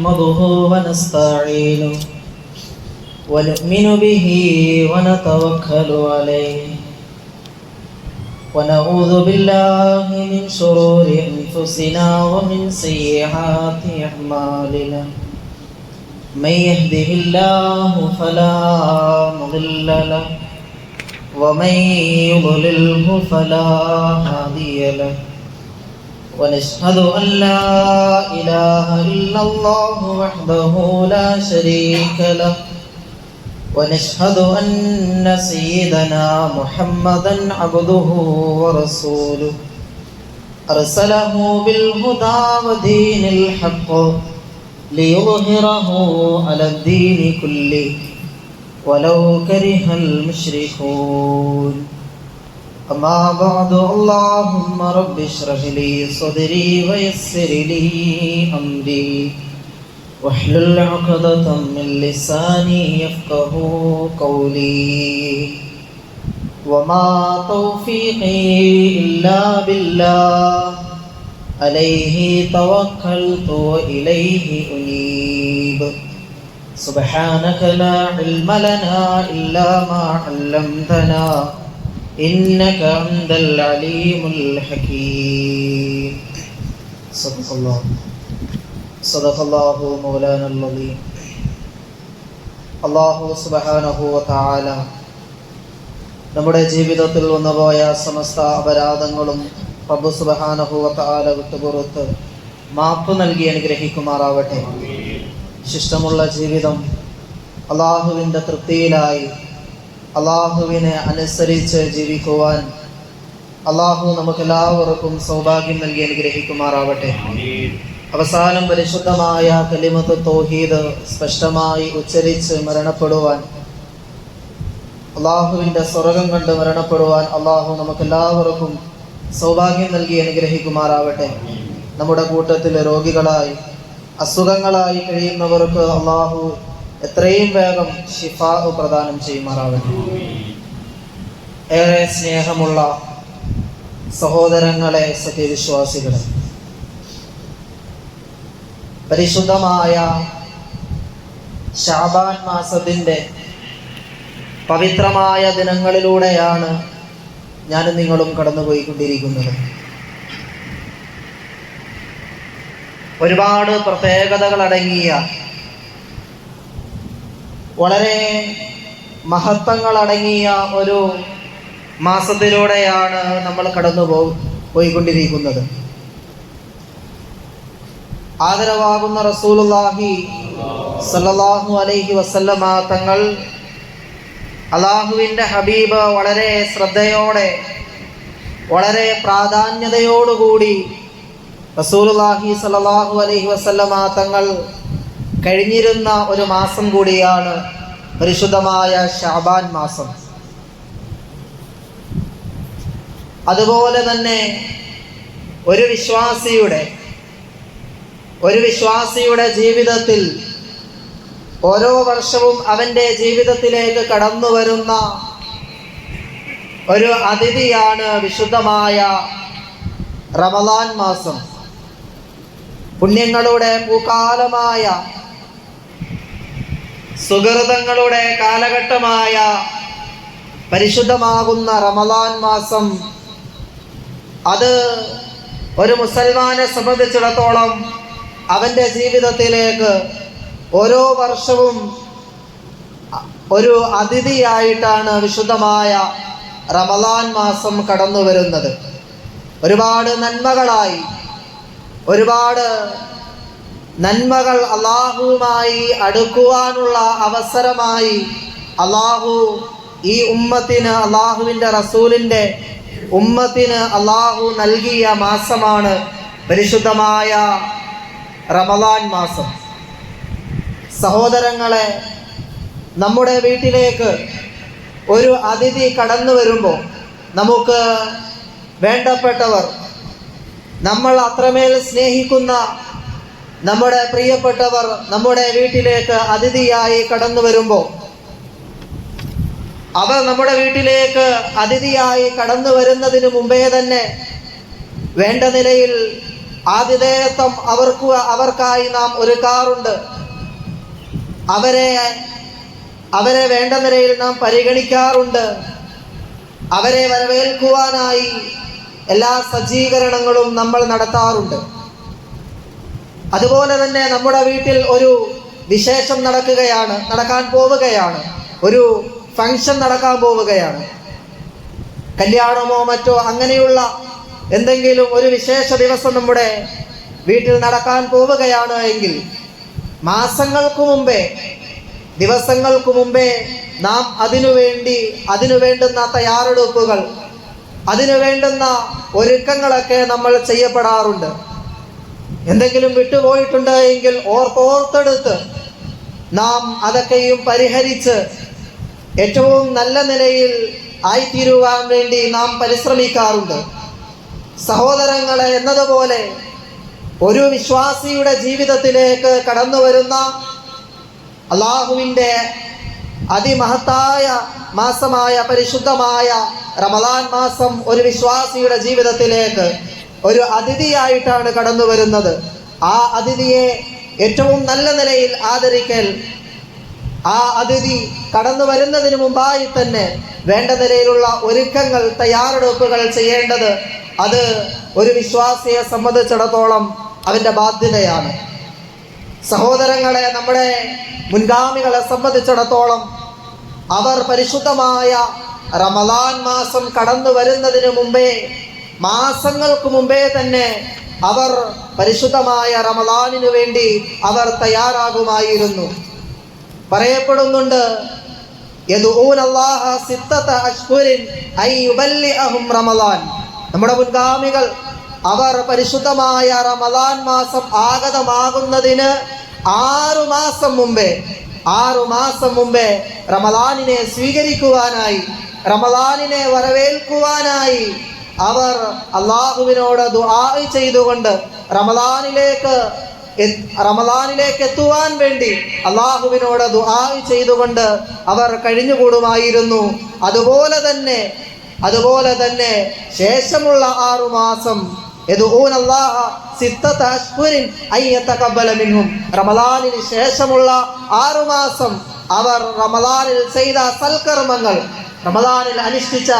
نحمده ونستعينه ونؤمن به ونتوكل عليه ونعوذ بالله من شرور أنفسنا ومن سيئات أعمالنا من يهده الله فلا مضل له ومن يضلله فلا هادي له ونشهد أن لا إله إلا الله وحده لا شريك له ونشهد أن سيدنا محمدا عبده ورسوله أرسله بالهدى ودين الحق ليظهره على الدين كله ولو كره المشركون أما بعد اللهم رب اشرح لي صدري ويسر لي أمري واحلل عقدة من لساني يفقه قولي وما توفيقي إلا بالله عليه توكلت وإليه أنيب سبحانك لا علم لنا إلا ما علمتنا إنك أنت العليم الحكيم صدق الله مولانا العظيم അല്ലാഹു സുബ്ഹാനഹു വ തആല നമ്മുടെ ജീവിതത്തിൽ വന്നുപോയ സമസ്ത അപരാധങ്ങളും റബ്ബ് സുബ്ഹാനഹു വ തആല വിട്ടുപുറത്ത് മാപ്പ് നൽകി അനുഗ്രഹിക്കുമാറാവട്ടെ. ശിഷ്ടമുള്ള ജീവിതം അല്ലാഹുവിൻ്റെ തൃപ്തിയിലായി അല്ലാഹുവിനെ അനുസരിച്ച് ജീവിക്കുവാൻ അല്ലാഹു നമുക്കെല്ലാവർക്കും സൗഭാഗ്യം നൽകി അനുഗ്രഹിക്കുമാറാവട്ടെ. അവസാനം പരിശുദ്ധമായ കലിമത്ത് തൗഹീദ് സ്പഷ്ടമായി ഉച്ചരിച്ച് മരണപ്പെടുവാൻ, അല്ലാഹുവിൻ്റെ സ്വർഗം കണ്ട് മരണപ്പെടുവാൻ അല്ലാഹു നമുക്കെല്ലാവർക്കും സൗഭാഗ്യം നൽകി അനുഗ്രഹിക്കുമാറാവട്ടെ. നമ്മുടെ കൂട്ടത്തിൽ രോഗികളായി അസുഖങ്ങളായി കഴിയുന്നവർക്ക് അല്ലാഹു എത്രയും വേഗം ശിഫാ പ്രദാനം ചെയ്യുമാറാവട്ടെ. ഏറെ സ്നേഹമുള്ള സഹോദരങ്ങളെ, സത്യവിശ്വാസികളെ, പരിശുദ്ധമായ ശഅബാൻ മാസത്തിൻ്റെ പവിത്രമായ ദിനങ്ങളിലൂടെയാണ് ഞാനും നിങ്ങളും കടന്നുപോയിക്കൊണ്ടിരിക്കുന്നത്. ഒരുപാട് പ്രത്യേകതകളടങ്ങിയ, വളരെ മഹത്വങ്ങളടങ്ങിയ ഒരു മാസത്തിലൂടെയാണ് നമ്മൾ പോയിക്കൊണ്ടിരിക്കുന്നത്. ആദരവാകുന്ന റസൂലുള്ളാഹി സ്വല്ലല്ലാഹു അലൈഹി വസല്ലമ തങ്ങൾ, അല്ലാഹുവിൻ്റെ ഹബീബ്, വളരെ ശ്രദ്ധയോടെ, വളരെ പ്രാധാന്യതയോടുകൂടി റസൂലുള്ളാഹി സ്വല്ലല്ലാഹു അലൈഹി വസല്ലമ തങ്ങൾ കഴിഞ്ഞിരുന്ന ഒരു മാസം കൂടിയാണ് പരിശുദ്ധമായ ശഅബാൻ മാസം. അതുപോലെ തന്നെ ഒരു വിശ്വാസിയുടെ ജീവിതത്തിൽ ഓരോ വർഷവും അവൻ്റെ ജീവിതത്തിലേക്ക് കടന്നു വരുന്ന ഒരു അതിഥിയാണ് വിശുദ്ധമായ റമളാൻ മാസം. പുണ്യങ്ങളുടെ പൂക്കാലമായ, സുഹൃതങ്ങളുടെ കാലഘട്ടമായ പരിശുദ്ധമാകുന്ന റമളാൻ മാസം, അത് ഒരു മുസൽമാനെ സംബന്ധിച്ചിടത്തോളം അവൻ്റെ ജീവിതത്തിലേക്ക് ഓരോ വർഷവും ഒരു അതിഥിയായിട്ടാണ് വിശുദ്ധമായ റമളാൻ മാസം കടന്നു വരുന്നത്. ഒരുപാട് നന്മകൾ അല്ലാഹുവുമായി അടുക്കുവാനുള്ള അവസരമായി അല്ലാഹു ഈ ഉമ്മത്തിന്, അല്ലാഹുവിൻ്റെ റസൂലിൻ്റെ ഉമ്മത്തിന് അല്ലാഹു നൽകിയ മാസമാണ് പരിശുദ്ധമായ റമളാൻ മാസം. സഹോദരങ്ങളെ, നമ്മുടെ വീട്ടിലേക്ക് ഒരു അതിഥി കടന്നു വരുമ്പോൾ നമുക്ക് വേണ്ടപ്പെട്ടവർ, നമ്മൾ അത്രമേൽ സ്നേഹിക്കുന്ന നമ്മുടെ പ്രിയപ്പെട്ടവർ നമ്മുടെ വീട്ടിലേക്ക് അതിഥിയായി കടന്നു വരുമ്പോൾ അവർ നമ്മുടെ വീട്ടിലേക്ക് അതിഥിയായി കടന്നു വരുന്നതിന് മുമ്പേ തന്നെ വേണ്ട നിലയിൽ ആതിഥേയത്വം അവർക്കായി നാം ഒരുക്കാറുണ്ട്. അവരെ വേണ്ട നിലയിൽ നാം പരിഗണിക്കാറുണ്ട്. അവരെ വരവേൽക്കുവാനായി എല്ലാ സജ്ജീകരണങ്ങളും നമ്മൾ നടത്താറുണ്ട്. അതുപോലെ തന്നെ നമ്മുടെ വീട്ടിൽ ഒരു വിശേഷം നടക്കാൻ പോവുകയാണ്, ഒരു ഫംഗ്ഷൻ നടക്കാൻ പോവുകയാണ്, കല്യാണമോ മറ്റോ അങ്ങനെയുള്ള എന്തെങ്കിലും ഒരു വിശേഷ ദിവസം നമ്മുടെ വീട്ടിൽ നടക്കാൻ പോവുകയാണ് എങ്കിൽ ദിവസങ്ങൾക്ക് മുമ്പേ നാം അതിനു വേണ്ടുന്ന തയ്യാറെടുപ്പുകൾ, അതിനു വേണ്ടുന്ന ഒരുക്കങ്ങളൊക്കെ നമ്മൾ ചെയ്യപ്പെടാറുണ്ട്. എന്തെങ്കിലും വിട്ടുപോയിട്ടുണ്ട് എങ്കിൽ ഓർത്തെടുത്ത് നാം അതൊക്കെയും പരിഹരിച്ച് ഏറ്റവും നല്ല നിലയിൽ ആയിത്തീരുവാൻ വേണ്ടി നാം പരിശ്രമിക്കാറുണ്ട്. സഹോദരങ്ങളെ, എന്നതുപോലെ ഒരു വിശ്വാസിയുടെ ജീവിതത്തിലേക്ക് കടന്നു വരുന്ന അള്ളാഹുവിൻ്റെ അതിമഹത്തായ മാസമായ പരിശുദ്ധമായ റമദാൻ മാസം ഒരു വിശ്വാസിയുടെ ജീവിതത്തിലേക്ക് ഒരു അതിഥിയായിട്ടാണ് കടന്നു വരുന്നത്. ആ അതിഥിയെ ഏറ്റവും നല്ല നിലയിൽ ആദരിക്കൽ, ആ അതിഥി കടന്നു വരുന്നതിന് മുമ്പായി തന്നെ വേണ്ട നിലയിലുള്ള ഒരുക്കങ്ങൾ, തയ്യാറെടുപ്പുകൾ ചെയ്യേണ്ടത് അത് ഒരു വിശ്വാസിയെ സംബന്ധിച്ചിടത്തോളം അവൻ്റെ ബാധ്യതയാണ്. സഹോദരങ്ങളെ, നമ്മുടെ മുൻഗാമികളെ സംബന്ധിച്ചിടത്തോളം അവർ പരിശുദ്ധമായ റമദാൻ മാസം കടന്നു വരുന്നതിന് മുമ്പേ, മാസങ്ങൾക്ക് മുമ്പേ തന്നെ അവർ പരിശുദ്ധമായ റമദാനിനു വേണ്ടി അവർ തയ്യാറാകുമായിരുന്നു. പറയപ്പെടുന്നുണ്ട്, നമ്മുടെ മുൻഗാമികൾ അവർ പരിശുദ്ധമായ റമദാൻ മാസം ആഗതമാകുന്നതിന് 6 മാസം മുമ്പേ റമദാനിനെ സ്വീകരിക്കുവാനായി, റമദാനിനെ വരവേൽക്കുവാനായി അവർ അള്ളാഹുവിനോട് ദുആ ചെയ്തുകൊണ്ട് റമദാനിലേക്ക് എത്തുവാൻ വേണ്ടി അള്ളാഹുവിനോട് ദുആ ചെയ്തുകൊണ്ട് അവർ കഴിഞ്ഞുകൂടുമായിരുന്നു. അതുപോലെ തന്നെ ശേഷമുള്ള 6 മാസം റമദാനിന് ശേഷമുള്ള 6 മാസം അവർ റമദാനിൽ ചെയ്ത സൽക്കർമ്മങ്ങൾ, റമദാനിൽ അനുഷ്ഠിച്ച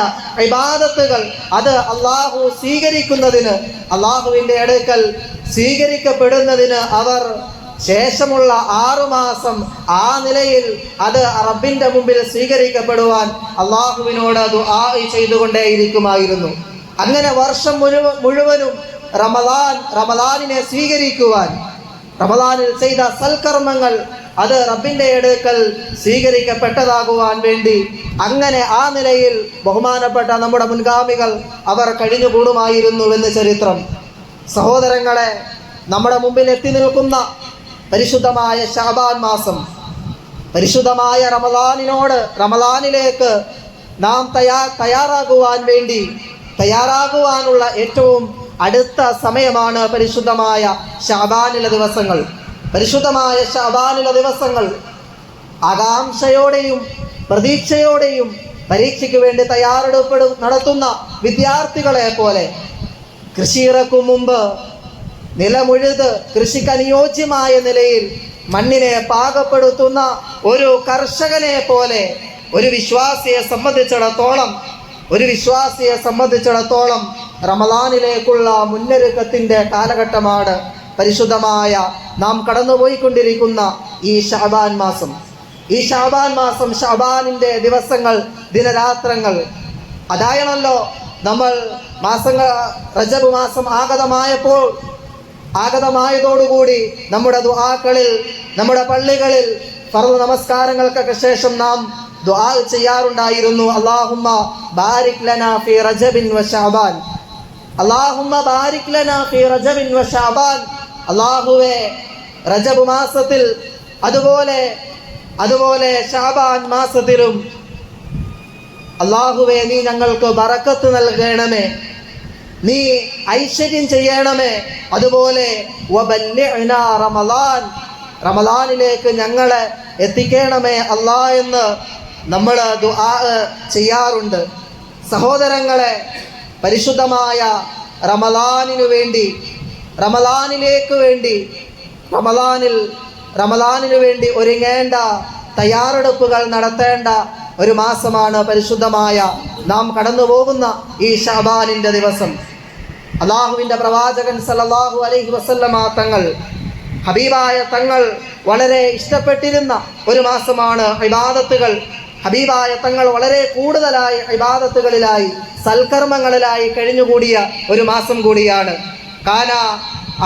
ഇബാദത്തുകൾ അത് അള്ളാഹു സ്വീകരിക്കുന്നതിന്, അള്ളാഹുവിൻ്റെ അടുക്കൽ സ്വീകരിക്കപ്പെടുന്നതിന് അവർ ശേഷമുള്ള 6 മാസം ആ നിലയിൽ അത് റബ്ബിൻ്റെ മുമ്പിൽ സ്വീകരിക്കപ്പെടുവാൻ അള്ളാഹുവിനോട് ദുആ ചെയ്തുകൊണ്ടേയിരിക്കുമായിരുന്നു. അങ്ങനെ വർഷം മുഴുവനും റമദാനിനെ സ്വീകരിക്കുവാൻ, റമദാനിൽ ചെയ്ത സൽക്കർമ്മങ്ങൾ അത് റബ്ബിൻ്റെ അടുക്കൽ സ്വീകരിക്കപ്പെട്ടതാകുവാൻ വേണ്ടി അങ്ങനെ ആ നിലയിൽ ബഹുമാനപ്പെട്ട നമ്മുടെ മുൻഗാമികൾ അവർ കഴിഞ്ഞുകൂടുമായിരുന്നുവെന്ന് ചരിത്രം. സഹോദരങ്ങളെ, നമ്മുടെ മുമ്പിൽ എത്തി നിൽക്കുന്ന പരിശുദ്ധമായ ശഅബാൻ മാസം, പരിശുദ്ധമായ റമദാനിലേക്ക് നാം തയ്യാറാകുവാനുള്ള ഏറ്റവും അടുത്ത സമയമാണ് പരിശുദ്ധമായ ശഅബാനിലെ ദിവസങ്ങൾ. പരിശുദ്ധമായ ശഅബാനിലെ ദിവസങ്ങൾ ആകാംക്ഷയോടെയും പ്രതീക്ഷയോടെയും പരീക്ഷയ്ക്ക് വേണ്ടി തയ്യാറെടുപ്പ് നടത്തുന്ന വിദ്യാർത്ഥികളെ പോലെ, കൃഷിയിറക്കും മുമ്പ് നിലമുഴുത് കൃഷിക്ക് അനുയോജ്യമായ നിലയിൽ മണ്ണിനെ പാകപ്പെടുത്തുന്ന ഒരു കർഷകനെ പോലെ ഒരു വിശ്വാസിയെ സംബന്ധിച്ചിടത്തോളം റമദാനിലേക്കുള്ള മുന്നൊരുക്കത്തിൻ്റെ കാലഘട്ടമാണ് പരിശുദ്ധമായ നാം കടന്നുപോയിക്കൊണ്ടിരിക്കുന്ന ഈ ശഅബാൻ മാസം. ഈ ശഅബാൻ മാസം, ശഅബാനിൻ്റെ ദിവസങ്ങൾ, ദിനരാത്രങ്ങൾ, അതായണല്ലോ നമ്മൾ റജബ് മാസം ആഗതമായതോടുകൂടി നമ്മുടെ ദുആകളിൽ, നമ്മുടെ പള്ളികളിൽ ഫർദ് നമസ്കാരങ്ങൾക്കൊക്കെ ശേഷം നാം ദുആ ചെയ്യാറുണ്ടായിരുന്നു. അല്ലാഹുമ്മ ബാരിക് ലനാ ഫീ റജബിൻ വ ശഅബാൻ, അല്ലാഹുമ്മ ബാരിക് ലനാ ഫീ റജബിൻ വ ശഅബാൻ. അല്ലാഹുവേ, റജബ് മാസത്തിൽ അതുപോലെ ശഅബാൻ മാസത്തിലും അല്ലാഹുവേ നീ ഞങ്ങൾക്ക് ബറക്കത്ത് നൽകണമേ, നീ ഐശ്വര്യം ചെയ്യണമേ. അതുപോലെ വബല്ലിഅ്നാ റമദാൻ, റമദാനിലേക്ക് ഞങ്ങളെ എത്തിക്കണമേ അല്ലാ എന്ന് നമ്മൾ ദുആ ചെയ്യാറുണ്ട്. സഹോദരങ്ങളെ, പരിശുദ്ധമായ റമദാനിനു വേണ്ടി റമദാനിനു വേണ്ടി ഒരുങ്ങേണ്ട തയ്യാറെടുപ്പുകൾ നടത്തേണ്ട ഒരു മാസമാണ് പരിശുദ്ധമായ നാം കടന്നു പോകുന്ന ഈ ശഅബാനിൻ്റെ ദിവസം. അള്ളാഹുവിൻ്റെ പ്രവാചകൻ സല്ലല്ലാഹു അലൈഹി വസല്ലമ തങ്ങൾ, ഹബീബായ തങ്ങൾ വളരെ ഇഷ്ടപ്പെട്ടിരുന്ന ഒരു മാസമാണ് ഇബാദത്തുകൾ. ഹബീബായ തങ്ങൾ വളരെ കൂടുതലായി ഇബാദത്തുകളിലായി സൽക്കർമ്മങ്ങളിലായി കഴിഞ്ഞുകൂടിയ ഒരു മാസം കൂടിയാണ്. കാന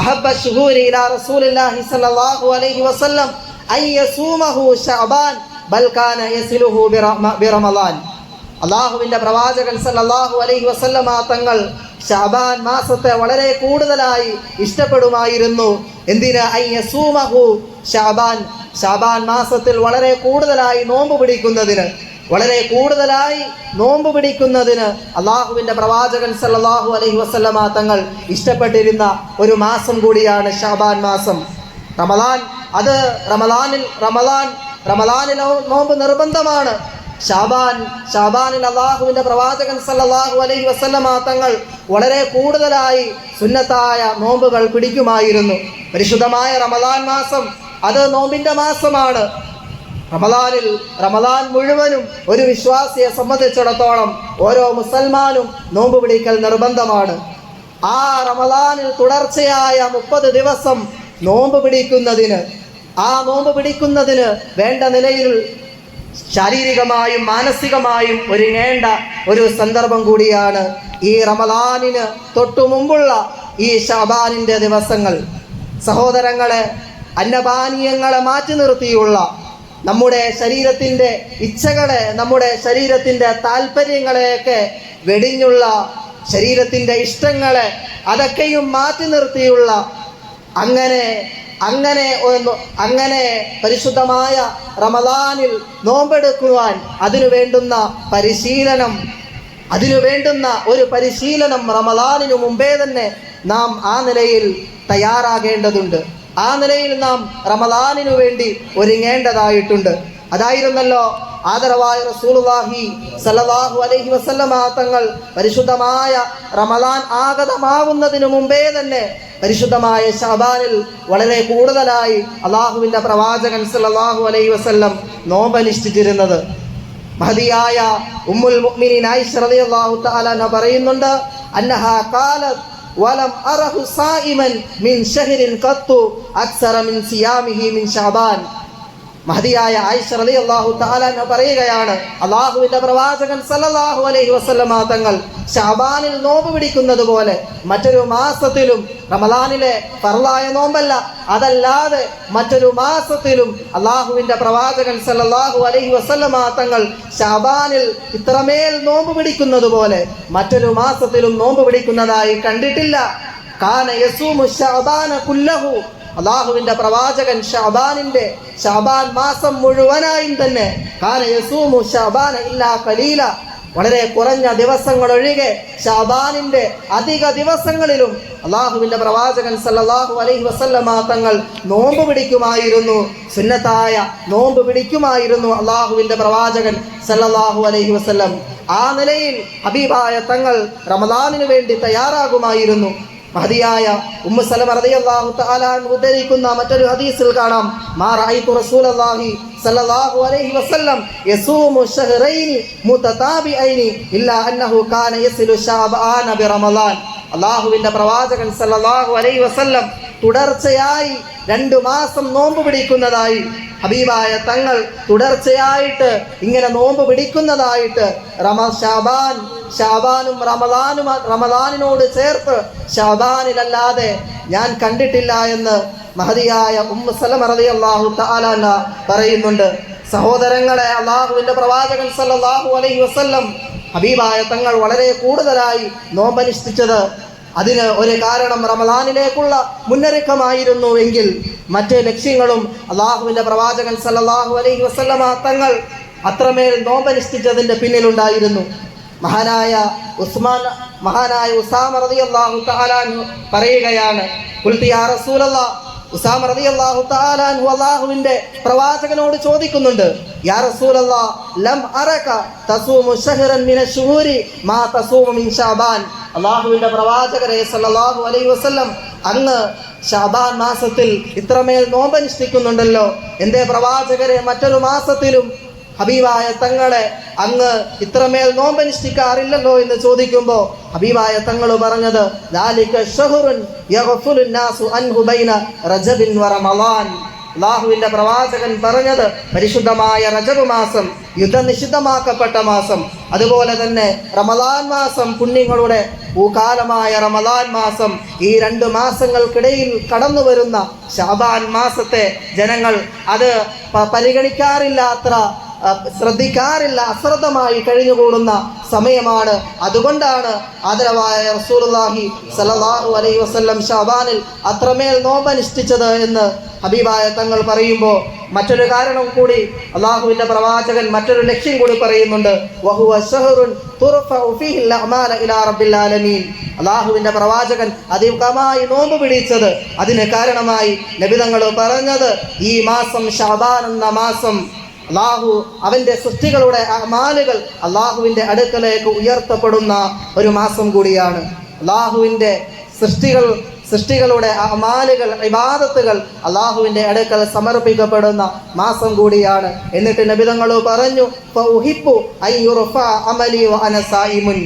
അഹബ്ബ ശുഹൂരി ഇലാ റസൂലില്ലാഹി സ്വല്ലല്ലാഹു അലൈഹി വസല്ലം അൻ യസൂമഹു ശഅബാൻ ബൽ കാന യസിലുഹു ബിറമളാൻ. അല്ലാഹുവിൻ്റെ പ്രവാചകൻ സല്ലല്ലാഹു അലൈഹി വസല്ലമ തങ്ങൾ ശഅബാൻ മാസത്തെ വളരെ കൂടുതലായി ഇഷ്ടപ്പെടുമായിരുന്നു. എന്തിന്? അൻ യസൂമഹു ശഅബാൻ മാസത്തിൽ വളരെ കൂടുതലായി നോമ്പ് പിടിക്കുന്നതിന് അള്ളാഹുവിൻ്റെ പ്രവാചകൻ സല്ലല്ലാഹു അലൈഹി വസല്ലമ തങ്ങൾ ഇഷ്ടപ്പെട്ടിരുന്ന ഒരു മാസം കൂടിയാണ് ശഅബാൻ മാസം. റമളാനിൽ നോമ്പ് നിർബന്ധമാണ്. ശഅബാനിൽ അള്ളാഹുവിൻ്റെ പ്രവാചകൻ സല്ലല്ലാഹു അലൈഹി വസല്ലമ തങ്ങൾ വളരെ കൂടുതലായി സുന്നത്തായ നോമ്പുകൾ പിടിക്കുമായിരുന്നു. പരിശുദ്ധമായ റമളാൻ മാസം അത് നോമ്പിൻ്റെ മാസമാണ്. റമളാൻ മുഴുവനും ഒരു വിശ്വാസിയെ സംബന്ധിച്ചിടത്തോളം ഓരോ മുസൽമാനും നോമ്പ് പിടിക്കൽ നിർബന്ധമാണ്. ആ റമളാനിൽ തുടർച്ചയായ 30 ദിവസം നോമ്പ് പിടിക്കുന്നതിന് വേണ്ട നിലയിൽ ശാരീരികമായും മാനസികമായും ഒരുങ്ങേണ്ട ഒരു സന്ദർഭം കൂടിയാണ് ഈ റമളാനിന് തൊട്ടു മുമ്പുള്ള ഈ ശഅബാനിൻ്റെ ദിവസങ്ങൾ. സഹോദരങ്ങളെ, അന്നപാനീയങ്ങളെ മാറ്റി നിർത്തിയുള്ള നമ്മുടെ ശരീരത്തിൻ്റെ ഇച്ഛകളെ, നമ്മുടെ ശരീരത്തിൻ്റെ താല്പര്യങ്ങളെയൊക്കെ വെടിഞ്ഞുള്ള ശരീരത്തിൻ്റെ ഇഷ്ടങ്ങളെ അതൊക്കെയും മാറ്റി നിർത്തിയുള്ള അങ്ങനെ പരിശുദ്ധമായ റമളാനിൽ നോമ്പെടുക്കുവാൻ അതിനു വേണ്ടുന്ന ഒരു പരിശീലനം റമളാനിനു മുമ്പേ തന്നെ നാം ആ നിലയിൽ തയ്യാറാകേണ്ടതുണ്ട്. ആ നിലയിൽ നാം റമളാനിനു വേണ്ടി ഒരുങ്ങേണ്ടതായിട്ടുണ്ട്. അതായിരുന്നല്ലോ ആദരവായ റസൂലുള്ളാഹി സല്ലല്ലാഹു അലൈഹി വസല്ലമ തങ്ങൾ പരിശുദ്ധമായ റമളാൻ ആഗതമാവുന്നതിനു മുമ്പേ തന്നെ പരിശുദ്ധമായ ശഅബാനിൽ വളരെ കൂടുതലായി അള്ളാഹുവിൻ്റെ പ്രവാചകൻ സല്ലല്ലാഹു അലൈഹി വസല്ലം നോമ്പനുഷ്ഠിച്ചിരുന്നത്. മഹദിയായ ഉമ്മുൽ മുഅ്മിനീൻ ആയിഷ റളിയല്ലാഹു തആല അൻഹ പറയുന്നുണ്ട്, അന്നഹാ ഖാലത് വലം അറഹു സായിമൻ മിൻ ഷഹ്രിൻ ഖത്തു അക്സറ മിൻ സിയാമിഹി മിൻ ശഅബാൻ. മഹദിയായ ആയിഷ റളിയല്ലാഹു തആല അൻഹ പറയുകയാണ്, അല്ലാഹുവിൻ്റെ പ്രവാചകൻ സല്ലല്ലാഹു അലൈഹി വസല്ലമ തങ്ങൾ ശഅബാനിൽ നോമ്പ് പിടിക്കുന്നത് പോലെ മറ്റൊരു മാസത്തിലും, റമളാനിലെ ഫർളായ നോമ്പല്ല, അതല്ലാതെ മറ്റൊരു മാസത്തിലും അല്ലാഹുവിൻ്റെ പ്രവാചകൻ സല്ലല്ലാഹു അലൈഹി വസല്ലമ തങ്ങൾ ശഅബാനിൽ ഇത്രമേൽ നോമ്പ് പിടിക്കുന്നത് പോലെ മറ്റൊരു മാസത്തിലും നോമ്പ് പിടിക്കുന്നതായി കണ്ടിട്ടില്ല. കാന യസൂമു ശഅബാന കുല്ലഹു. അള്ളാഹുവിൻ്റെ പ്രവാചകൻ ശഅബാൻ മാസം മുഴുവനായും തന്നെ കാന യസൂമു ശഅബാന ഇല്ലാ ഖലീല, വളരെ കുറഞ്ഞ ദിവസങ്ങളൊഴികെ ശഅബാനിൻ്റെ അധിക ദിവസങ്ങളിലും അള്ളാഹുവിൻ്റെ പ്രവാചകൻ സല്ലല്ലാഹു അലൈഹി വസല്ലമ തങ്ങൾ നോമ്പ് പിടിക്കുമായിരുന്നു. സുന്നത്തായ നോമ്പ് പിടിക്കുമായിരുന്നു അള്ളാഹുവിൻ്റെ പ്രവാചകൻ സല്ലല്ലാഹു അലൈഹി വസല്ലം. ആ നിലയിൽ ഹബീബായ തങ്ങൾ റമളാനിനു വേണ്ടി തയ്യാറാകുമായിരുന്നു. മഹദിയായ ഉമ്മു സലമ റളിയല്ലാഹു തആല ഉദ്ധരിക്കുന്ന മറ്റൊരു ഹദീസിൽ കാണാം, മാ റഅയ്തു റസൂലല്ലാഹി സല്ലല്ലാഹു അലൈഹി വസല്ലം യസൂമു ശഹ്റൈനി മുതതാബിഐനി ഇല്ലാ അന്നഹു കാന യസിലു ശഅബാന ബിറമളാൻ. അല്ലാഹുവിൻ്റെ പ്രവാചകൻ സല്ലല്ലാഹു അലൈഹി വസല്ലം തുടർച്ചയായി 2 മാസം നോമ്പ് പിടിക്കുന്നതായി, ഹബീബായ തങ്ങൾ തുടർച്ചയായിട്ട് ഇങ്ങനെ നോമ്പ് പിടിക്കുന്നതായിട്ട് ശഅബാനും റമളാനിനോട് ചേർത്ത് ശഅബാനിലല്ലാതെ ഞാൻ കണ്ടിട്ടില്ല എന്ന് മഹദിയായ ഉമ്മു സലമ റളിയല്ലാഹു തആല അൻഹ പറയുന്നുണ്ട്. സഹോദരങ്ങളെ, അല്ലാഹുവിൻ്റെ പ്രവാചകൻ സല്ലല്ലാഹു അലൈഹി വസല്ലം ഹബീബായ തങ്ങൾ വളരെ കൂടുതലായി നോമ്പനുഷ്ഠിച്ചത്, അതിന് ഒരു കാരണം റമളാനിലേക്കുള്ള മുന്നൊരുക്കമായിരുന്നു എങ്കിൽ മറ്റ് ലക്ഷ്യങ്ങളും അള്ളാഹുവിൻ്റെ പ്രവാചകൻ സല്ലല്ലാഹു അലൈഹി വസല്ലമ തങ്ങൾ അത്രമേൽ നോമ്പനുഷ്ഠിച്ചതിൻ്റെ പിന്നിലുണ്ടായിരുന്നു. മഹാനായ ഉസാമ റളിയല്ലാഹു തആല അൻഹു പറയുകയാണ്, ഖുൽതു യാ റസൂലല്ലാഹ്, ഉസാമ റളിയല്ലാഹു തആല അൻഹു അല്ലാഹുവിൻ്റെ പ്രവാചകനോട് ചോദിക്കുന്നുണ്ട്, യാ റസൂലല്ലാഹ് ലം അറക തസൂമു ശഹ്റൻ മിന ശുഹൂരി മാ തസൂമു മിൻ ശഅബാൻ. അള്ളാഹുവിൻ്റെ പ്രവാചകരെ സല്ലല്ലാഹു അലൈഹി വസല്ലം അങ്ങ് ശഅബാൻ മാസത്തിൽ ഇത്രമേൽ നോമ്പനുഷ്ഠിക്കുന്നുണ്ടല്ലോ, എന്തേ പ്രവാചകരെ മറ്റൊരു മാസത്തിലും ഹബീബായ തങ്ങളെ അങ്ങ് ഇത്രമേൽ നോമ്പനുഷ്ഠിക്കാറില്ലല്ലോ എന്ന് ചോദിക്കുമ്പോൾ ഹബീബായ തങ്ങൾ പറഞ്ഞത് ദാലിക ശഹ്റുൻ യഗ്ഫുലുൻ നാസു അൻഹു ബൈന റജബിൻ വ റമളാൻ. അല്ലാഹുവിൻ്റെ പ്രവാചകൻ പറഞ്ഞത് പരിശുദ്ധമായ റജബ് മാസം യുദ്ധനിഷിദ്ധമാക്കപ്പെട്ട മാസം, അതുപോലെ തന്നെ റമളാൻ മാസം പുണ്യങ്ങളുടെ പൂക്കാലമായ റമളാൻ മാസം, ഈ 2 മാസങ്ങൾക്കിടയിൽ കടന്നു വരുന്ന ശഅബാൻ മാസത്തെ ജനങ്ങൾ അത് പരിഗണിക്കാറില്ല, അത്ര ശ്രദ്ധിക്കാറില്ല, അശ്രദ്ധമായി കഴിഞ്ഞുകൂടുന്ന സമയമാണ്. അതുകൊണ്ടാണ് ആദരവായ റസൂലുള്ളാഹി സ്വല്ലല്ലാഹു അലൈഹി വസല്ലം ശഅബാനിൽ അത്രമേൽ നോമ്പനുഷ്ഠിച്ചത് എന്ന് ഹബീബായ തങ്ങൾ പറയുമ്പോൾ മറ്റൊരു കാരണം കൂടി അള്ളാഹുവിൻ്റെ പ്രവാചകൻ മറ്റൊരു ലക്ഷ്യം കൂടി പറയുന്നുണ്ട്. വഹുവ ശഹ്റുൻ തുർഫഉ ഫീഹിൽ അഅമാല ഇലാ റബ്ബിൽ ആലമീൻ. അള്ളാഹുവിൻ്റെ പ്രവാചകൻ അധികമായി നോമ്പ് പിടിച്ചത് അതിന് കാരണമായി നബി തങ്ങൾ പറഞ്ഞത് ഈ മാസം ശഅബാൻ എന്ന മാസം അള്ളാഹു അവൻ്റെ സൃഷ്ടികളുടെ അമാലുകൾ അള്ളാഹുവിൻ്റെ അടുക്കലേക്ക് ഉയർത്തപ്പെടുന്ന ഒരു മാസം കൂടിയാണ്. അള്ളാഹുവിൻ്റെ സൃഷ്ടികളുടെ അമാലുകൾ ഇബാദത്തുകൾ അള്ളാഹുവിൻ്റെ അടുക്കൽ സമർപ്പിക്കപ്പെടുന്ന മാസം കൂടിയാണ്. എന്നിട്ട് നബി തങ്ങൾ പറഞ്ഞു ഫഉഹിബ്ബു അയ്യുർഫ അമലി വഅന സായിമുൻ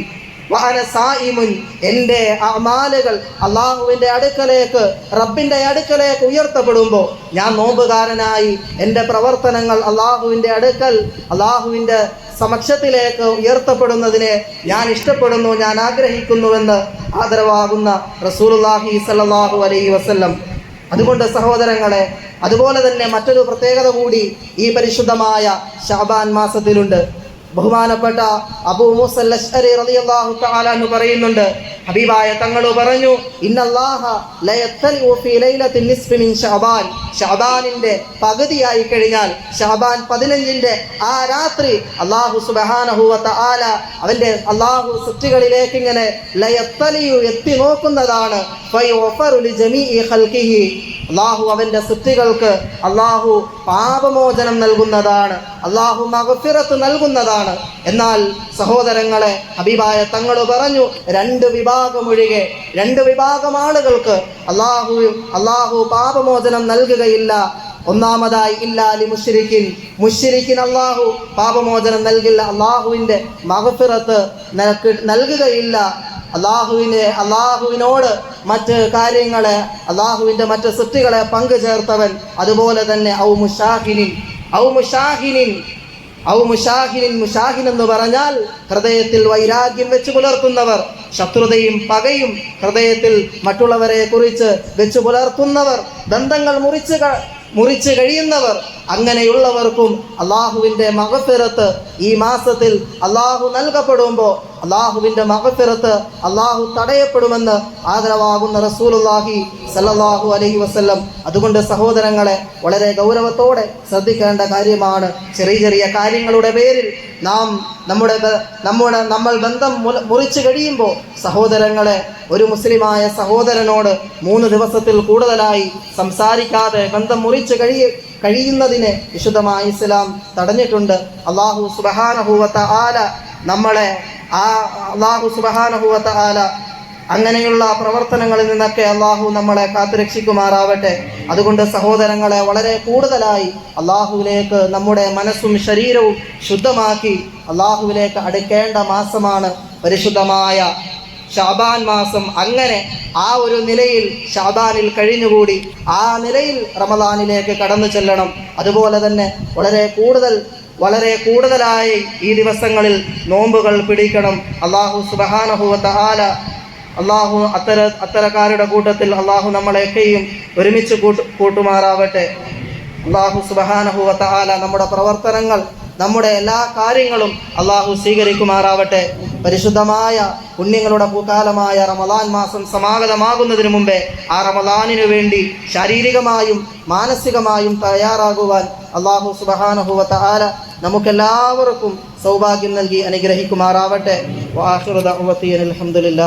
വഅന സായിമുൻ. എൻ്റെ അമാലുകൾ അള്ളാഹുവിൻ്റെ അടുക്കലേക്ക് റബ്ബിൻ്റെ അടുക്കലേക്ക് ഉയർത്തപ്പെടുമ്പോൾ ഞാൻ നോമ്പുകാരനായി എൻ്റെ പ്രവർത്തനങ്ങൾ അള്ളാഹുവിൻ്റെ അടുക്കൽ അള്ളാഹുവിൻ്റെ സമക്ഷത്തിലേക്ക് ഉയർത്തപ്പെടുന്നതിനെ ഞാൻ ഇഷ്ടപ്പെടുന്നു, ഞാൻ ആഗ്രഹിക്കുന്നുവെന്ന് ആദരവാകുന്ന റസൂലുള്ളാഹി സ്വല്ലല്ലാഹു അലൈഹി വസല്ലം. അതുകൊണ്ട് സഹോദരങ്ങളെ, അതുപോലെ തന്നെ മറ്റൊരു പ്രത്യേകത കൂടി ഈ പരിശുദ്ധമായ ശഅബാൻ മാസത്തിലുണ്ട്. ബഹുമാനപ്പെട്ട അബൂ മൂസൽ അശ്അരി റളിയല്ലാഹു തആല അൻഹു പറയുന്നുണ്ട്, ഹബീബായ തങ്ങൾ പറഞ്ഞു ഇന്നല്ലാഹ ലയത്തലിഉ ഫീ ലൈലത്തിൻ നിസ്ഫി മിൻ ശഅബാൻ. ശഅബാനിൻ്റെ പകുതിയായി കഴിഞ്ഞാൽ ശഅബാൻ 15ൻ്റെ ആ രാത്രി അല്ലാഹു സുബ്ഹാനഹു വ തആല അവൻ്റെ അല്ലാഹു സൃഷ്ടികളിലേക്ക് ഇങ്ങനെ ലയത്തലിഉ എത്തി നോക്കുന്നതാണ്. ഫയഗ്ഫറു ലിജമീഇ ഖൽഖിഹി. അല്ലാഹു അവൻ്റെ സൃഷ്ടികൾക്ക് അല്ലാഹു പാപമോചനം നൽകുന്നതാണ്, അല്ലാഹു മഗ്ഫിറത്ത് നൽകുന്നതാണ്. എന്നാൽ സഹോദരങ്ങളെ, ഹബീബായ തങ്ങൾ പറഞ്ഞു 2 വിഭാഗമൊഴികെ 2 വിഭാഗം ആളുകൾക്ക് അല്ലാഹു പാപമോചനം നൽകുകയില്ല. ഒന്നാമതായി ഇല്ലാലി മുശ്രിക്കിൻ അല്ലാഹു പാപമോചനം നൽകില്ല, അല്ലാഹുവിൻ്റെ മഗ്ഫിറത്ത് നൽകുകയില്ല. അല്ലാഹുവിനോട് മറ്റ് കാര്യങ്ങളെ അല്ലാഹുവിൻ്റെ മറ്റ് സൃഷ്ടികളെ പങ്കു ചേർത്തവൻ, അതുപോലെ തന്നെ മുഷാഹിൻ എന്ന് പറഞ്ഞാൽ ഹൃദയത്തിൽ വൈരാഗ്യം വെച്ച് പുലർത്തുന്നവർ, ശത്രുതയും പകയും ഹൃദയത്തിൽ മറ്റുള്ളവരെ കുറിച്ച് വെച്ച് പുലർത്തുന്നവർ, ബന്ധങ്ങൾ മുറിച്ച് കഴിയുന്നവർ, അങ്ങനെയുള്ളവർക്കും അള്ളാഹുവിൻ്റെ മഗ്ഫിറത്ത് ഈ മാസത്തിൽ അള്ളാഹു നൽകപ്പെടുമ്പോൾ അള്ളാഹുവിൻ്റെ മഗ്ഫിറത്ത് അള്ളാഹു തടയപ്പെടുമെന്ന് ആദരവാകുന്ന റസൂലുള്ളാഹി സല്ലല്ലാഹു അലൈഹി വസല്ലം. അതുകൊണ്ട് സഹോദരങ്ങളെ, വളരെ ഗൗരവത്തോടെ ശ്രദ്ധിക്കേണ്ട കാര്യമാണ്. ചെറിയ ചെറിയ കാര്യങ്ങളുടെ പേരിൽ നമ്മൾ ബന്ധം മുറിച്ച് കഴിയുമ്പോൾ സഹോദരങ്ങളെ, ഒരു മുസ്ലിമായ സഹോദരനോട് 3 ദിവസത്തിൽ കൂടുതലായി സംസാരിക്കാതെ ബന്ധം മുറിച്ച് കഴിയുന്നതിനെ വിശുദ്ധമായ ഇസ്ലാം തടഞ്ഞിട്ടുണ്ട്. അല്ലാഹു സുബ്ഹാനഹു വ തആല അങ്ങനെയുള്ള പ്രവർത്തനങ്ങളിൽ നിന്നൊക്കെ അള്ളാഹു നമ്മളെ കാത്തുരക്ഷിക്കുമാറാവട്ടെ. അതുകൊണ്ട് സഹോദരങ്ങളെ, വളരെ കൂടുതലായി അള്ളാഹുവിലേക്ക് നമ്മുടെ മനസ്സും ശരീരവും ശുദ്ധമാക്കി അള്ളാഹുവിലേക്ക് അടുക്കേണ്ട മാസമാണ് പരിശുദ്ധമായ ശഅബാൻ മാസം. അങ്ങനെ ആ ഒരു നിലയിൽ ശഅബാനിൽ കഴിഞ്ഞുകൂടി ആ നിലയിൽ റമളാനിലേക്ക് കടന്നു ചെല്ലണം. അതുപോലെ തന്നെ വളരെ കൂടുതലായി ഈ ദിവസങ്ങളിൽ നോമ്പുകൾ പിടിക്കണം. അല്ലാഹു സുബ്ഹാനഹു വ തആല അത്തരക്കാരുടെ കൂട്ടത്തിൽ അല്ലാഹു നമ്മളെയൊക്കെയും ഒരുമിച്ച് കൂട്ടുമാറാവട്ടെ. അല്ലാഹു സുബ്ഹാനഹു വ തആല നമ്മുടെ പ്രവർത്തനങ്ങൾ, നമ്മുടെ എല്ലാ കാര്യങ്ങളും അല്ലാഹു സ്വീകരിക്കുമാറാവട്ടെ. പരിശുദ്ധമായ പുണ്യങ്ങളുടെ പൂക്കാലമായ റമളാൻ മാസം സമാഗതമാകുന്നതിന് മുമ്പേ ആ റമളാനിനു വേണ്ടി ശാരീരികമായും മാനസികമായും തയ്യാറാകുവാൻ അല്ലാഹു സുബ്ഹാനഹു വ തആല നമുക്കെല്ലാവർക്കും സൗഭാഗ്യം നൽകി അനുഗ്രഹിക്കുമാറാവട്ടെ. വആഖിറു ദഅ്വതി അൽഹംദുലില്ലാഹി.